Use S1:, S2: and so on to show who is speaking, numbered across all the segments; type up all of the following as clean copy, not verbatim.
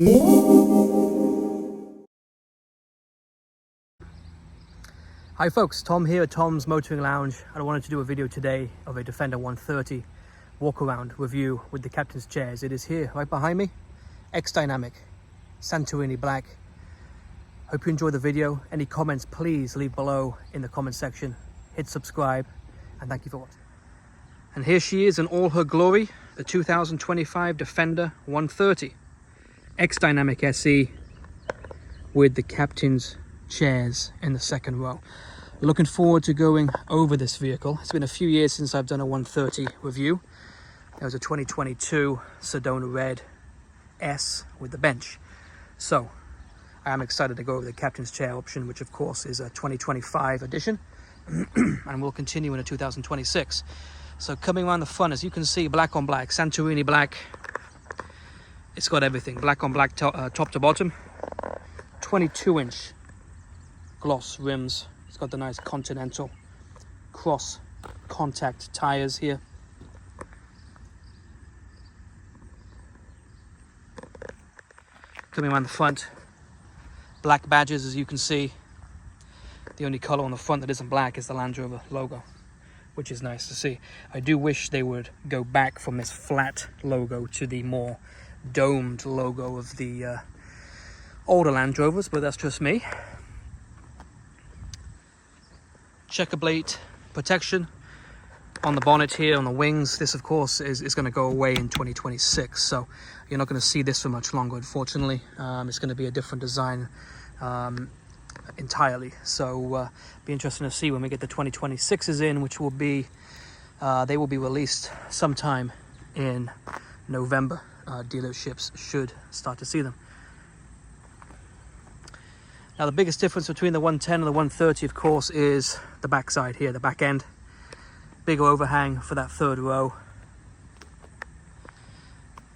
S1: Hi folks, Tom here at Tom's Motoring Lounge, and I wanted to do a video today of a Defender 130 walk around review with the captain's chairs. It is here right behind me, X-Dynamic, Santorini black. Hope you enjoy the video. Any comments please leave below in the comment section. Hit subscribe and thank you for watching. And here she is in all her glory, the 2025 Defender 130 X-Dynamic SE with the captain's chairs in the second row. Looking forward to going over this vehicle. It's been a few years since I've done a 130 review. There was a 2022 Sedona Red S with the bench. So I am excited to go over the captain's chair option, which of course is a 2025 edition and will continue into 2026. So coming around the front, as you can see, black on black, Santorini black. It's got everything, black on black top to bottom. 22-inch gloss rims. It's got the nice Continental cross contact tires here. Coming around the front, black badges, as you can see. The only color on the front that isn't black is the Land Rover logo, which is nice to see. I do wish they would go back from this flat logo to the more domed logo of the older Land Rovers, but that's just me. Checker plate protection on the bonnet here, on the wings. This of course is going to go away in 2026, so you're not going to see this for much longer, unfortunately. It's going to be a different design entirely, so be interesting to see when we get the 2026s in, which will be they will be released sometime in November. Dealerships should start to see them. Now the biggest difference between the 110 and the 130 of course is the back side here, the back end. Bigger overhang for that third row.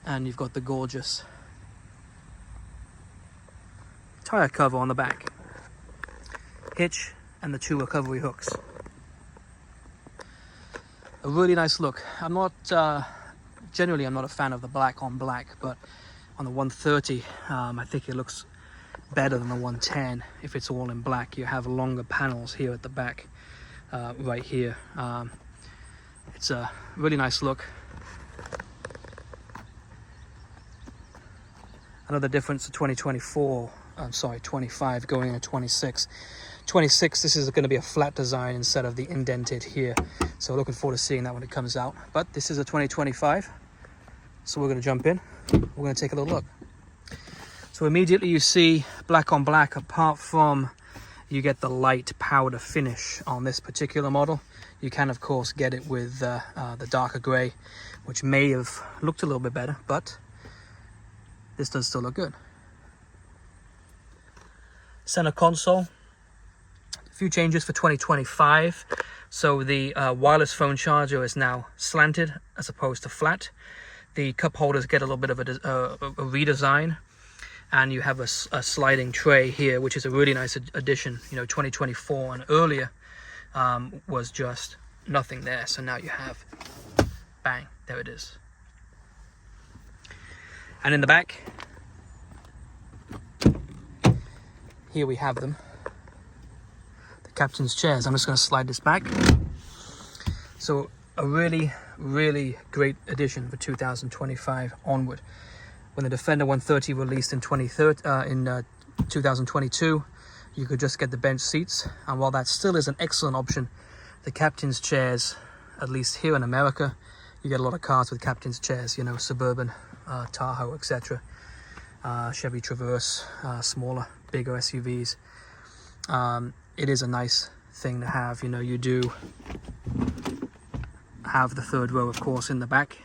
S1: And you've got the gorgeous tire cover on the back. Hitch and the two recovery hooks. A really nice look. Generally I'm not a fan of the black on black, but on the 130 I think it looks better than the 110 if it's all in black. You have longer panels here at the back, right here. It's a really nice look. Another difference to 25 going into 26. 26, this is going to be a flat design instead of the indented here, so looking forward to seeing that when it comes out. But this is a 2025, so we're going to jump in. We're going to take a little look. So immediately you see black on black, apart from you get the light powder finish on this particular model. You can of course get it with the darker gray, which may have looked a little bit better, but this does still look good. Center console, a few changes for 2025. So the wireless phone charger is now slanted as opposed to flat. The cup holders get a little bit of a redesign. And you have a sliding tray here, which is a really nice addition. You know, 2024 and earlier was just nothing there. So now you have, bang, there it is. And in the back, here we have them. The captain's chairs. I'm just going to slide this back. So a really, really great addition for 2025 onward. When the Defender 130 released in 2022, you could just get the bench seats. And while that still is an excellent option, the captain's chairs, at least here in America, you get a lot of cars with captain's chairs, you know, Suburban, Tahoe, etc. Chevy Traverse, smaller, bigger SUVs. It is a nice thing to have. You know, you do have the third row, of course, in the back.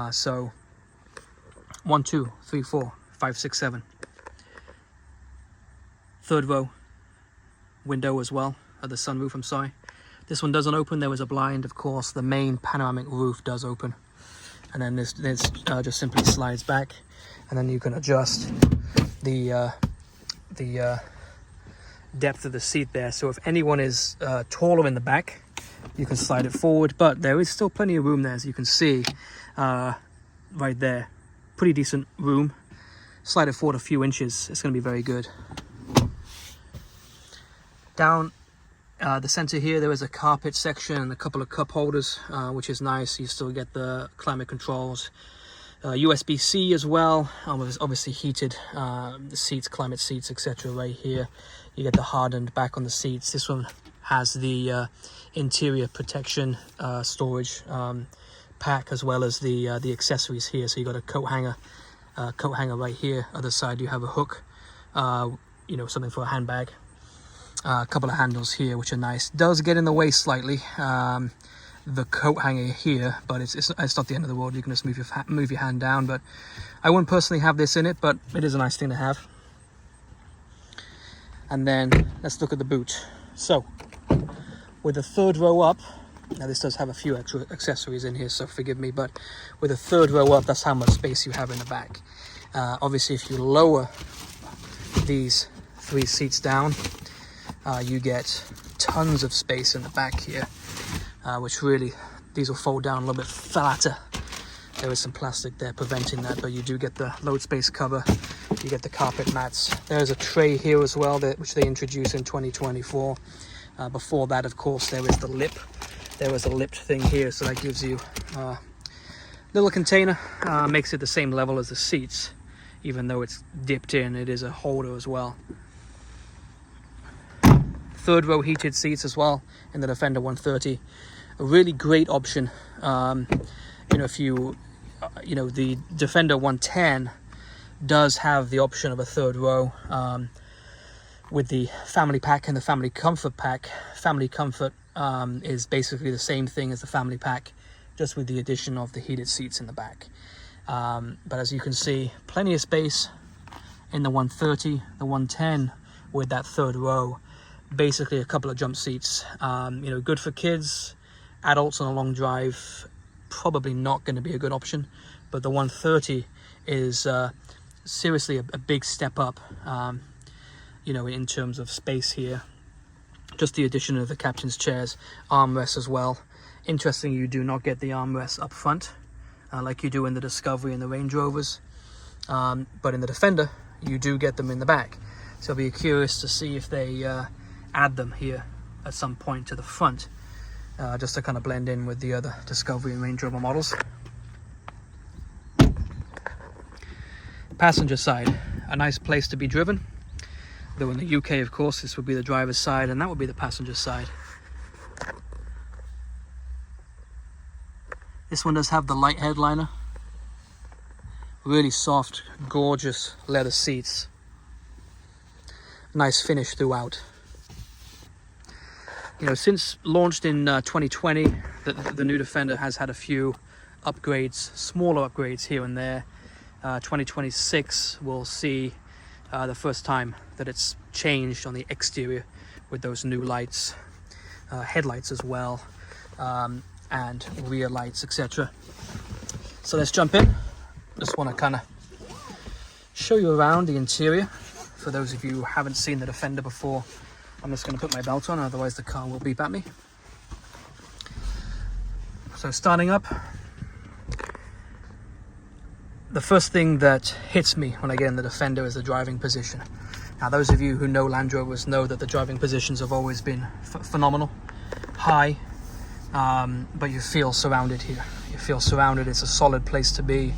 S1: So 1, 2, 3, 4, 5, 6, 7. Third row window as well, or the sunroof, I'm sorry. This one doesn't open. There was a blind, of course. The main panoramic roof does open. And then this just simply slides back. And then you can adjust the depth of the seat there. So if anyone is taller in the back, you can slide it forward. But there is still plenty of room there, as you can see right there. Pretty decent room. slide it forward a few inches, it's going to be very good. Down the center here, there is a carpet section and a couple of cup holders, which is nice. You still get the climate controls, USB-C as well, obviously heated the seats, climate seats, etc. right here. You get the hardened back on the seats. This one has the interior protection storage pack, as well as the accessories here. So you got a coat hanger right here. Other side you have a hook, you know, something for a handbag. A couple of handles here, which are nice. Does get in the way slightly, the coat hanger here, but it's not the end of the world. You can just move your hand down. But I wouldn't personally have this in it, but it is a nice thing to have. And then let's look at the boot. So with the third row up, now this does have a few extra accessories in here, so forgive me, but with the third row up, that's how much space you have in the back. Obviously, if you lower these 3 seats down, you get tons of space in the back here, which really, these will fold down a little bit flatter. There is some plastic there preventing that, but you do get the load space cover. You get the carpet mats. There's a tray here as well, which they introduced in 2024. Before that, of course, there is the lip. There was a lipped thing here, so that gives you a little container. Makes it the same level as the seats, even though it's dipped in. It is a holder as well. Third row heated seats as well in the Defender 130. A really great option. You know, if you know, the Defender 110 does have the option of a third row with the family pack and the family comfort pack. Family comfort is basically the same thing as the family pack, just with the addition of the heated seats in the back. But as you can see, plenty of space in the 130. The 110 with that third row, basically a couple of jump seats. You know, good for kids. Adults on a long drive, probably not going to be a good option, but the 130 is seriously a big step up, you know, in terms of space here. Just the addition of the captain's chairs, armrests as well. Interesting, you do not get the armrests up front like you do in the Discovery and the Range Rovers, but in the Defender you do get them in the back. So I'll be curious to see if they add them here at some point to the front, just to kind of blend in with the other Discovery and Range Rover models. Passenger side, a nice place to be driven. Though in the UK, of course, this would be the driver's side and that would be the passenger side. This one does have the light headliner. Really soft, gorgeous leather seats. Nice finish throughout. You know, since launched in 2020, the new Defender has had a few upgrades, smaller upgrades here and there. 2026 we'll see the first time that it's changed on the exterior with those new lights, headlights as well, and rear lights, etc. So let's jump in. Just want to kind of show you around the interior. For those of you who haven't seen the Defender before, I'm just going to put my belt on, otherwise the car will beep at me. So starting up, the first thing that hits me when I get in the Defender is the driving position. Now, those of you who know Land Rovers know that the driving positions have always been phenomenal, high, but you feel surrounded here. You feel surrounded. It's a solid place to be,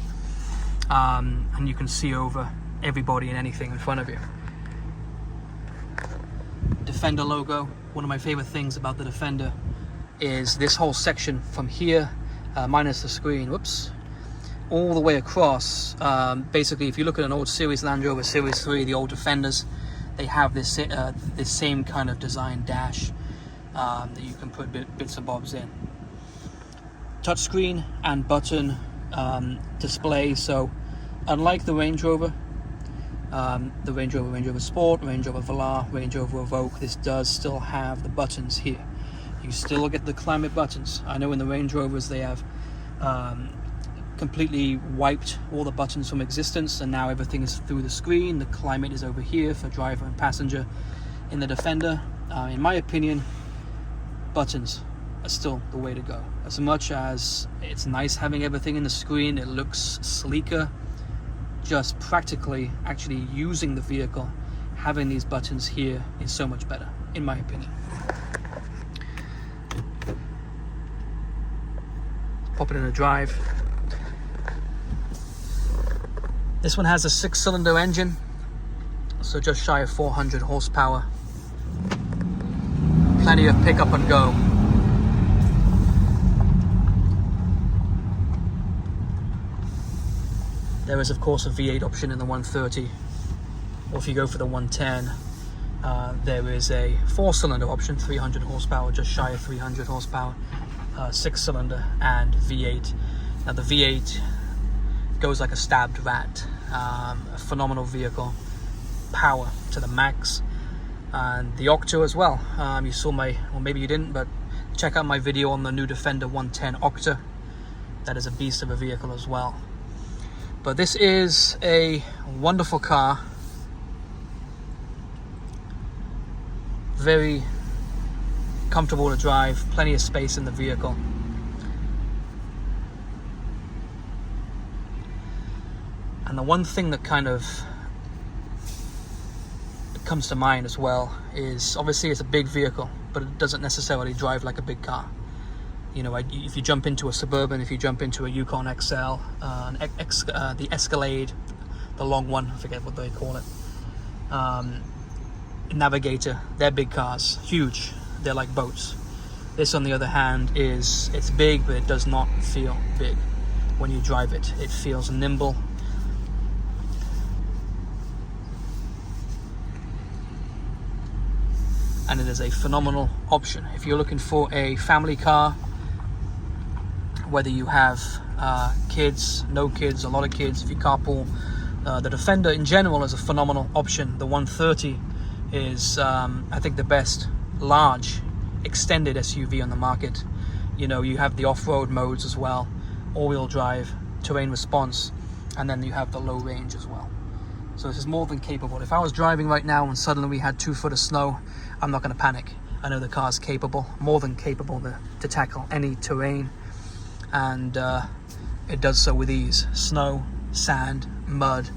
S1: and you can see over everybody and anything in front of you. Defender logo. One of my favorite things about the Defender is this whole section from here, minus the screen, whoops, all the way across. Basically, if you look at an old Series Land Rover Series 3, the old Defenders, they have this this same kind of design dash that you can put bits and bobs in. Touchscreen and button display. So unlike the Range Rover, Range Rover Sport, Range Rover Velar, Range Rover Evoque, this does still have the buttons here. You still get the climate buttons. I know in the Range Rovers they have completely wiped all the buttons from existence, and now everything is through the screen. The climate is over here for driver and passenger. In the Defender, in my opinion, buttons are still the way to go. As much as it's nice having everything in the screen, it looks sleeker, just practically actually using the vehicle, having these buttons here is so much better, in my opinion. Pop it in a drive. This one has a 6-cylinder engine, so just shy of 400 horsepower. Plenty of pick up and go. There is of course a V8 option in the 130, or if you go for the 110, there is a 4-cylinder option, 300 horsepower, just shy of 300 horsepower, 6-cylinder and V8. Now the V8 goes like a stabbed rat. A phenomenal vehicle, power to the max, and the Octa as well. You saw my, or maybe you didn't, but check out my video on the new Defender 110 Octa. That is a beast of a vehicle as well. But this is a wonderful car, very comfortable to drive, plenty of space in the vehicle. And the one thing that kind of comes to mind as well is, obviously it's a big vehicle, but it doesn't necessarily drive like a big car. You know, if you jump into a Suburban, if you jump into a Yukon XL, the Escalade, the long one, I forget what they call it, Navigator, they're big cars, huge, they're like boats. This on the other hand it's big, but it does not feel big when you drive it. It feels nimble. And it is a phenomenal option if you're looking for a family car, whether you have kids, no kids, a lot of kids, if you carpool. The Defender in general is a phenomenal option. The 130 is I think the best large extended SUV on the market. You know, you have the off-road modes as well, all-wheel drive, terrain response, and then you have the low range as well. So this is more than capable. If I was driving right now and suddenly we had 2 foot of snow, I'm not going to panic. I know the car's capable, more than capable to tackle any terrain, and it does so with ease. Snow, sand, mud,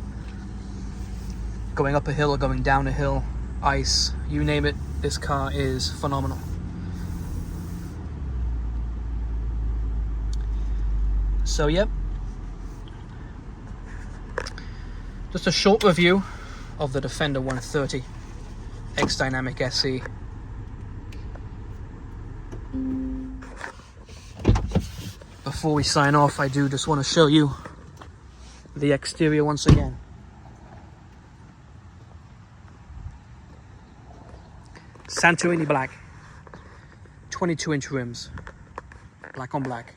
S1: going up a hill or going down a hill, ice, you name it, this car is phenomenal. So yep, just a short review of the Defender 130 X-Dynamic SE. Before we sign off, I do just want to show you the exterior once again. Santorini black, 22-inch rims, black on black.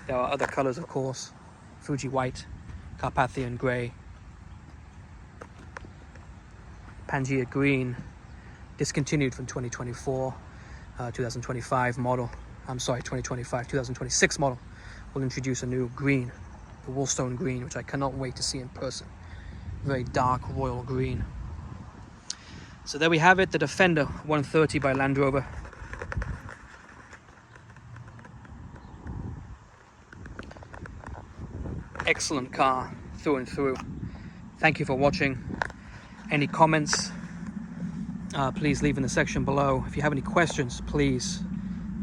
S1: There are other colors, of course, Fuji white, Carpathian grey, Pangea green, discontinued from 2024, 2025 model. I'm sorry, 2026 model will introduce a new green, the Woolstone green, which I cannot wait to see in person. Very dark royal green. So there we have it, the Defender 130 by Land Rover. Excellent car through and through. Thank you for watching. Any comments, please leave in the section below. If you have any questions, please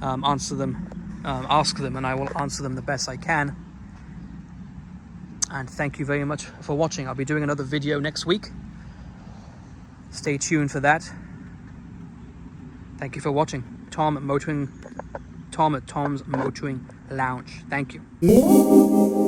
S1: ask them, and I will answer them the best I can. And thank you very much for watching. I'll be doing another video next week. Stay tuned for that. Thank you for watching. Tom at Tom's Motoring Lounge. Thank you.